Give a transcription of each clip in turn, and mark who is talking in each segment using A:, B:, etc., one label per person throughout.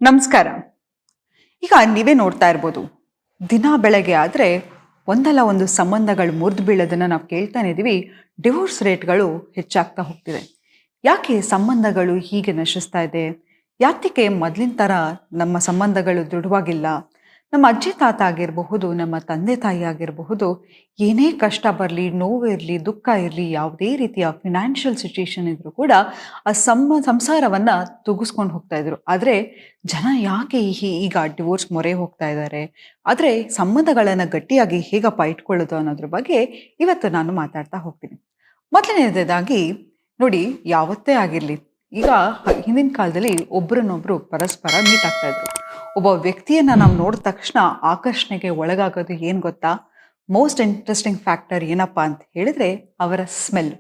A: ನಮಸ್ಕಾರ. ಈಗ ನೀವೇ ನೋಡ್ತಾ ಇರ್ಬೋದು, ದಿನ ಬೆಳಗ್ಗೆ ಆದರೆ ಒಂದಲ್ಲ ಒಂದು ಸಂಬಂಧಗಳು ಮುರಿದು ಬೀಳೋದನ್ನು ನಾವು ಕೇಳ್ತಾನೆ ಇದ್ದೀವಿ. ಡಿವೋರ್ಸ್ ರೇಟ್ಗಳು ಹೆಚ್ಚಾಗ್ತಾ ಹೋಗ್ತಿದೆ. ಯಾಕೆ ಸಂಬಂಧಗಳು ಹೀಗೆ ನಶಿಸ್ತಾ ಇದೆ? ಯಾತಕ್ಕೆ ಮೊದಲಿನ ಥರ ನಮ್ಮ ಸಂಬಂಧಗಳು ದೃಢವಾಗಿಲ್ಲ? ನಮ್ಮ ಅಜ್ಜಿ ತಾತ ಆಗಿರಬಹುದು, ನಮ್ಮ ತಂದೆ ತಾಯಿ ಆಗಿರಬಹುದು, ಏನೇ ಕಷ್ಟ ಬರಲಿ, ನೋವಿರಲಿ, ದುಃಖ ಇರಲಿ, ಯಾವುದೇ ರೀತಿಯ ಫಿನಾನ್ಷಿಯಲ್ ಸಿಚುಯೇಷನ್ ಇದ್ರೂ ಕೂಡ ಆ ಸಂಸಾರವನ್ನು ತುಗಿಸ್ಕೊಂಡು ಹೋಗ್ತಾ ಇದ್ರು. ಆದರೆ ಜನ ಯಾಕೆ ಈಗ ಡಿವೋರ್ಸ್ ಮೊರೆ ಹೋಗ್ತಾ ಇದ್ದಾರೆ? ಆದರೆ ಸಂಬಂಧಗಳನ್ನು ಗಟ್ಟಿಯಾಗಿ ಹೇಗಪ್ಪ ಇಟ್ಕೊಳ್ಳೋದು ಅನ್ನೋದ್ರ ಬಗ್ಗೆ ಇವತ್ತು ನಾನು ಮಾತಾಡ್ತಾ ಹೋಗ್ತೀನಿ. ಮೊದಲನೇದಾಗಿ ನೋಡಿ, ಯಾವತ್ತೇ ಆಗಿರಲಿ, ಈಗ ಹಿಂದಿನ ಕಾಲದಲ್ಲಿ ಒಬ್ಬರನ್ನೊಬ್ಬರು ಪರಸ್ಪರ ಮೀಟ್ ಆಗ್ತಾ ಇದ್ರು. ಒಬ್ಬ ವ್ಯಕ್ತಿಯನ್ನು ನಾವು ನೋಡಿದ ತಕ್ಷಣ ಆಕರ್ಷಣೆಗೆ ಒಳಗಾಗೋದು ಏನು ಗೊತ್ತಾ? ಮೋಸ್ಟ್ ಇಂಟ್ರೆಸ್ಟಿಂಗ್ ಫ್ಯಾಕ್ಟರ್ ಏನಪ್ಪ ಅಂತ ಹೇಳಿದ್ರೆ ಅವರ ಸ್ಮೆಲ್.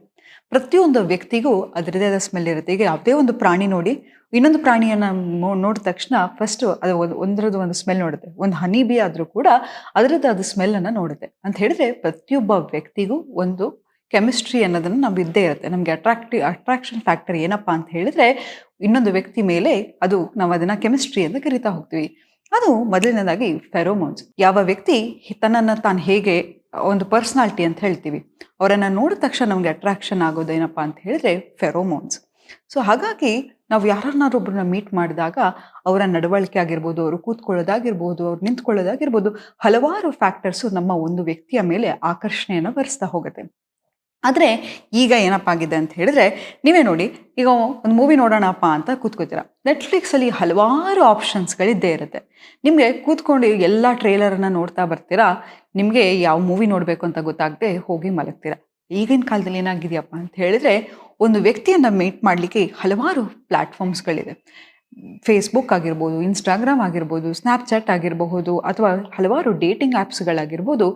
A: ಪ್ರತಿಯೊಂದು ವ್ಯಕ್ತಿಗೂ ಅದರದೇ ಆದ ಸ್ಮೆಲ್ ಇರುತ್ತೆ. ಈಗ ಯಾವುದೇ ಒಂದು ಪ್ರಾಣಿ ನೋಡಿ, ಇನ್ನೊಂದು ಪ್ರಾಣಿಯನ್ನು ನೋಡಿದ ತಕ್ಷಣ ಫಸ್ಟ್ ಅದು ಒಂದರದ್ದು ಒಂದು ಸ್ಮೆಲ್ ನೋಡುತ್ತೆ. ಒಂದು ಹನಿ ಬಿ ಆದರೂ ಕೂಡ ಅದರದ್ದಾದ ಸ್ಮೆಲ್ಲನ್ನು ನೋಡುತ್ತೆ ಅಂತ ಹೇಳಿದ್ರೆ, ಪ್ರತಿಯೊಬ್ಬ ವ್ಯಕ್ತಿಗೂ ಒಂದು ಕೆಮಿಸ್ಟ್ರಿ ಅನ್ನೋದನ್ನು ನಾವು ಇದ್ದೇ ಇರುತ್ತೆ. ನಮಗೆ ಅಟ್ರಾಕ್ಷನ್ ಫ್ಯಾಕ್ಟರ್ ಏನಪ್ಪ ಅಂತ ಹೇಳಿದ್ರೆ, ಇನ್ನೊಂದು ವ್ಯಕ್ತಿ ಮೇಲೆ ಅದು ನಾವು ಅದನ್ನು ಕೆಮಿಸ್ಟ್ರಿ ಅಂತ ಕರಿತಾ ಹೋಗ್ತೀವಿ. ಅದು ಮೊದಲನೇದಾಗಿ ಫೆರೋಮೋನ್ಸ್. ಯಾವ ವ್ಯಕ್ತಿ ತನ್ನನ್ನು ತಾನು ಹೇಗೆ ಒಂದು ಪರ್ಸ್ನಾಲಿಟಿ ಅಂತ ಹೇಳ್ತೀವಿ, ಅವರನ್ನು ನೋಡಿದ ತಕ್ಷಣ ನಮಗೆ ಅಟ್ರಾಕ್ಷನ್ ಆಗೋದೇನಪ್ಪ ಅಂತ ಹೇಳಿದ್ರೆ ಫೆರೋಮೋನ್ಸ್. ಸೊ ಹಾಗಾಗಿ ನಾವು ಯಾರನ್ನಾರೊಬ್ಬರನ್ನ ಮೀಟ್ ಮಾಡಿದಾಗ ಅವರ ನಡವಳಿಕೆ ಆಗಿರ್ಬೋದು, ಅವರು ಕೂತ್ಕೊಳ್ಳೋದಾಗಿರ್ಬೋದು, ಅವ್ರು ನಿಂತ್ಕೊಳ್ಳೋದಾಗಿರ್ಬೋದು, ಹಲವಾರು ಫ್ಯಾಕ್ಟರ್ಸು ನಮ್ಮ ಒಂದು ವ್ಯಕ್ತಿಯ ಮೇಲೆ ಆಕರ್ಷಣೆಯನ್ನು ಬರೆಸ್ತಾ ಹೋಗುತ್ತೆ. ಆದರೆ ಈಗ ಏನಪ್ಪ ಆಗಿದೆ ಅಂತ ಹೇಳಿದ್ರೆ, ನೀವೇ ನೋಡಿ, ಈಗ ಒಂದು ಮೂವಿ ನೋಡೋಣಪ್ಪ ಅಂತ ಕೂತ್ಕೋತೀರ. ನೆಟ್ಫ್ಲಿಕ್ಸಲ್ಲಿ ಹಲವಾರು ಆಪ್ಷನ್ಸ್ಗಳಿದ್ದೇ ಇರುತ್ತೆ. ನಿಮಗೆ ಕೂತ್ಕೊಂಡು ಎಲ್ಲ ಟ್ರೇಲರನ್ನು ನೋಡ್ತಾ ಬರ್ತೀರಾ, ನಿಮಗೆ ಯಾವ ಮೂವಿ ನೋಡಬೇಕು ಅಂತ ಗೊತ್ತಾಗದೆ ಹೋಗಿ ಮಲಗ್ತೀರ. ಈಗಿನ ಕಾಲದಲ್ಲಿ ಏನಾಗಿದೆಯಪ್ಪ ಅಂತ ಹೇಳಿದ್ರೆ, ಒಂದು ವ್ಯಕ್ತಿಯನ್ನು ಮೀಟ್ ಮಾಡಲಿಕ್ಕೆ ಹಲವಾರು ಪ್ಲ್ಯಾಟ್ಫಾರ್ಮ್ಸ್ಗಳಿದೆ. ಫೇಸ್ಬುಕ್ ಆಗಿರ್ಬೋದು, ಇನ್ಸ್ಟಾಗ್ರಾಮ್ ಆಗಿರ್ಬೋದು, ಸ್ನ್ಯಾಪ್ಚಾಟ್ ಆಗಿರಬಹುದು, ಅಥವಾ ಹಲವಾರು ಡೇಟಿಂಗ್ ಆ್ಯಪ್ಸ್ಗಳಾಗಿರ್ಬೋದು,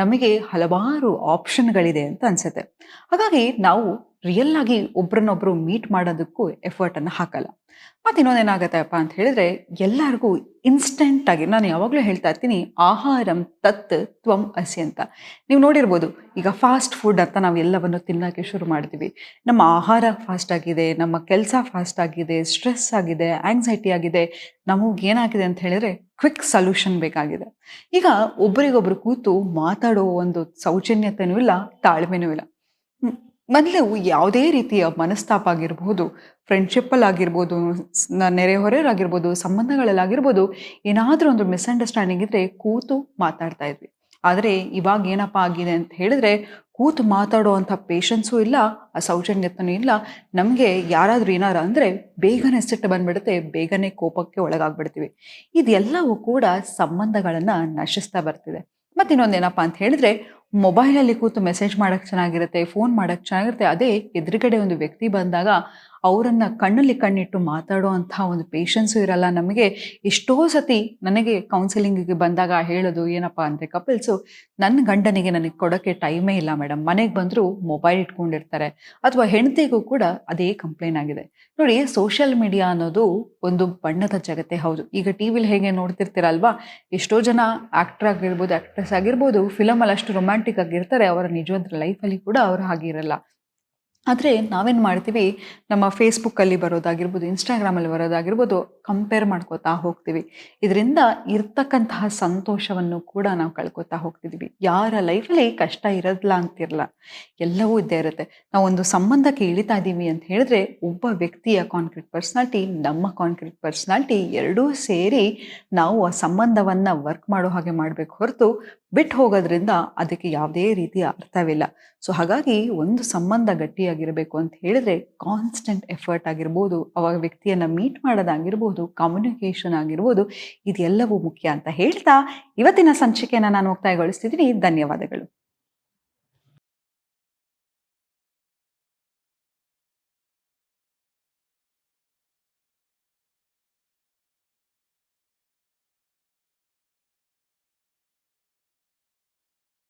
A: ನಮಗೆ ಹಲವಾರು ಆಪ್ಷನ್ಗಳಿದೆ ಅಂತ ಅನಿಸುತ್ತೆ. ಹಾಗಾಗಿ ನಾವು ರಿಯಲ್ ಆಗಿ ಒಬ್ರನ್ನೊಬ್ಬರು ಮೀಟ್ ಮಾಡೋದಕ್ಕೂ ಎಫರ್ಟನ್ನು ಹಾಕಲ್ಲ. ಮತ್ತು ಇನ್ನೊಂದೇನಾಗತ್ತಪ್ಪ ಅಂತ ಹೇಳಿದ್ರೆ, ಎಲ್ಲರಿಗೂ ಇನ್ಸ್ಟೆಂಟಾಗಿ, ನಾನು ಯಾವಾಗಲೂ ಹೇಳ್ತಾ ಇರ್ತೀನಿ, ಆಹಾರಂ ತತ್ ತ್ವಂ ಅಸಿ ಅಂತ. ನೀವು ನೋಡಿರ್ಬೋದು, ಈಗ ಫಾಸ್ಟ್ ಫುಡ್ ಅಂತ ನಾವು ಎಲ್ಲವನ್ನು ತಿನ್ನೋಕ್ಕೆ ಶುರು ಮಾಡ್ತೀವಿ. ನಮ್ಮ ಆಹಾರ ಫಾಸ್ಟ್ ಆಗಿದೆ, ನಮ್ಮ ಕೆಲಸ ಫಾಸ್ಟ್ ಆಗಿದೆ, ಸ್ಟ್ರೆಸ್ ಆಗಿದೆ, ಆಂಗ್ಸೈಟಿ ಆಗಿದೆ. ನಮಗೇನಾಗಿದೆ ಅಂತ ಹೇಳಿದ್ರೆ ಕ್ವಿಕ್ ಸೊಲ್ಯೂಷನ್ ಬೇಕಾಗಿದೆ. ಈಗ ಒಬ್ಬರಿಗೊಬ್ಬರು ಕೂತು ಮಾತಾಡೋ ಒಂದು ಸೌಜನ್ಯತೆಯೂ ಇಲ್ಲ, ತಾಳ್ಮೆನೂ ಇಲ್ಲ. ಮೊದಲು ಯಾವುದೇ ರೀತಿಯ ಮನಸ್ತಾಪ ಆಗಿರಬಹುದು, ಫ್ರೆಂಡ್ಶಿಪ್ಪಲ್ಲಾಗಿರ್ಬೋದು, ನೆರೆಹೊರೆಯವರಾಗಿರ್ಬೋದು, ಸಂಬಂಧಗಳಲ್ಲಾಗಿರ್ಬೋದು, ಏನಾದರೂ ಒಂದು ಮಿಸ್ಅಂಡರ್ಸ್ಟ್ಯಾಂಡಿಂಗ್ ಇದ್ದರೆ ಕೂತು ಮಾತಾಡ್ತಾ ಇದ್ವಿ. ಆದರೆ ಇವಾಗ ಏನಪ್ಪ ಆಗಿದೆ ಅಂತ ಹೇಳಿದ್ರೆ, ಕೂತು ಮಾತಾಡೋ ಪೇಷನ್ಸೂ ಇಲ್ಲ, ಆ ಸೌಜನ್ಯತೆಯೂ ಇಲ್ಲ. ನಮಗೆ ಯಾರಾದರೂ ಏನಾರು ಅಂದರೆ ಬೇಗನೆ ಸಿಟ್ಟು ಬಂದುಬಿಡುತ್ತೆ, ಬೇಗನೆ ಕೋಪಕ್ಕೆ ಒಳಗಾಗ್ಬಿಡ್ತೀವಿ. ಇದೆಲ್ಲವೂ ಕೂಡ ಸಂಬಂಧಗಳನ್ನು ನಶಿಸ್ತಾ ಬರ್ತಿದೆ. ಮತ್ತು ಇನ್ನೊಂದೇನಪ್ಪ ಅಂತ ಹೇಳಿದ್ರೆ, ಮೊಬೈಲಲ್ಲಿ ಕೂತು ಮೆಸೇಜ್ ಮಾಡೋಕ್ಕೆ ಚೆನ್ನಾಗಿರುತ್ತೆ, ಫೋನ್ ಮಾಡೋಕ್ಕೆ ಚೆನ್ನಾಗಿರುತ್ತೆ. ಅದೇ ಎದುರುಗಡೆ ಒಂದು ವ್ಯಕ್ತಿ ಬಂದಾಗ ಅವರನ್ನು ಕಣ್ಣಲ್ಲಿ ಕಣ್ಣಿಟ್ಟು ಮಾತಾಡೋ ಅಂಥ ಒಂದು ಪೇಷನ್ಸು ಇರಲ್ಲ ನಮಗೆ. ಎಷ್ಟೋ ಸತಿ ನನಗೆ ಕೌನ್ಸಿಲಿಂಗಿಗೆ ಬಂದಾಗ ಹೇಳೋದು ಏನಪ್ಪ ಅಂದರೆ ಕಪಲ್ಸು, ನನ್ನ ಗಂಡನಿಗೆ ನನಗೆ ಕೊಡೋಕ್ಕೆ ಟೈಮೇ ಇಲ್ಲ ಮೇಡಮ್, ಮನೆಗೆ ಬಂದರೂ ಮೊಬೈಲ್ ಇಟ್ಕೊಂಡಿರ್ತಾರೆ. ಅಥವಾ ಹೆಂಡತಿಗೂ ಕೂಡ ಅದೇ ಕಂಪ್ಲೇಂಟ್ ಆಗಿದೆ. ನೋಡಿ, ಸೋಷಿಯಲ್ ಮೀಡಿಯಾ ಅನ್ನೋದು ಒಂದು ಬಣ್ಣದ ಜಗತ್ತೇ ಹೌದು. ಈಗ ಟಿ ವಿಲಿ ಹೇಗೆ ನೋಡ್ತಿರ್ತೀರಲ್ವಾ, ಎಷ್ಟೋ ಜನ ಆ್ಯಕ್ಟರ್ ಆಗಿರ್ಬೋದು, ಆ್ಯಕ್ಟ್ರೆಸ್ ಆಗಿರ್ಬೋದು, ಫಿಲಮಲ್ಲಿ ಅಷ್ಟು ರೊಮ್ಯಾಂಟಿಕ್ ಆಗಿರ್ತಾರೆ, ಅವರ ನಿಜವಾದ ಲೈಫಲ್ಲಿ ಕೂಡ ಅವರು ಹಾಗಿರಲ್ಲ. ಆದರೆ ನಾವೇನು ಮಾಡ್ತೀವಿ, ನಮ್ಮ ಫೇಸ್ಬುಕ್ಕಲ್ಲಿ ಬರೋದಾಗಿರ್ಬೋದು, ಇನ್ಸ್ಟಾಗ್ರಾಮಲ್ಲಿ ಬರೋದಾಗಿರ್ಬೋದು, ಕಂಪೇರ್ ಮಾಡ್ಕೋತಾ ಹೋಗ್ತೀವಿ. ಇದರಿಂದ ಇರ್ತಕ್ಕಂತಹ ಸಂತೋಷವನ್ನು ಕೂಡ ನಾವು ಕಳ್ಕೊತಾ ಹೋಗ್ತಿದ್ದೀವಿ. ಯಾರ ಲೈಫಲ್ಲಿ ಕಷ್ಟ ಇರೋದಿಲ್ಲ ಅಂತಿರಲ್ಲ, ಎಲ್ಲವೂ ಇದ್ದೇ ಇರುತ್ತೆ. ನಾವೊಂದು ಸಂಬಂಧಕ್ಕೆ ಇಳಿತಾ ಇದ್ದೀವಿ ಅಂತ ಹೇಳಿದ್ರೆ, ಒಬ್ಬ ವ್ಯಕ್ತಿಯ ಕಾನ್ಕ್ರೀಟ್ ಪರ್ಸ್ನಾಲಿಟಿ, ನಮ್ಮ ಕಾನ್ಕ್ರೀಟ್ ಪರ್ಸ್ನಾಲಿಟಿ ಎರಡೂ ಸೇರಿ ನಾವು ಆ ಸಂಬಂಧವನ್ನು ವರ್ಕ್ ಮಾಡೋ ಹಾಗೆ ಮಾಡಬೇಕು ಹೊರತು ಬಿಟ್ಟು ಹೋಗೋದ್ರಿಂದ ಅದಕ್ಕೆ ಯಾವುದೇ ರೀತಿಯ ಅರ್ಥವಿಲ್ಲ. ಸೊ ಹಾಗಾಗಿ ಒಂದು ಸಂಬಂಧ ಗಟ್ಟಿಯಾಗಿರಬೇಕು ಅಂತ ಹೇಳಿದ್ರೆ ಕಾನ್ಸ್ಟೆಂಟ್ ಎಫರ್ಟ್ ಆಗಿರ್ಬೋದು, ಅವಾಗ ವ್ಯಕ್ತಿಯನ್ನು ಮೀಟ್ ಮಾಡೋದಾಗಿರ್ಬೋದು, ಕಮ್ಯುನಿಕೇಷನ್ ಆಗಿರ್ಬೋದು, ಇದೆಲ್ಲವೂ ಮುಖ್ಯ ಅಂತ ಹೇಳ್ತಾ ಇವತ್ತಿನ ಸಂಚಿಕೆಯನ್ನು ನಾನು ಮುಕ್ತಾಯಗೊಳಿಸ್ತಿದ್ದೀನಿ. ಧನ್ಯವಾದಗಳು.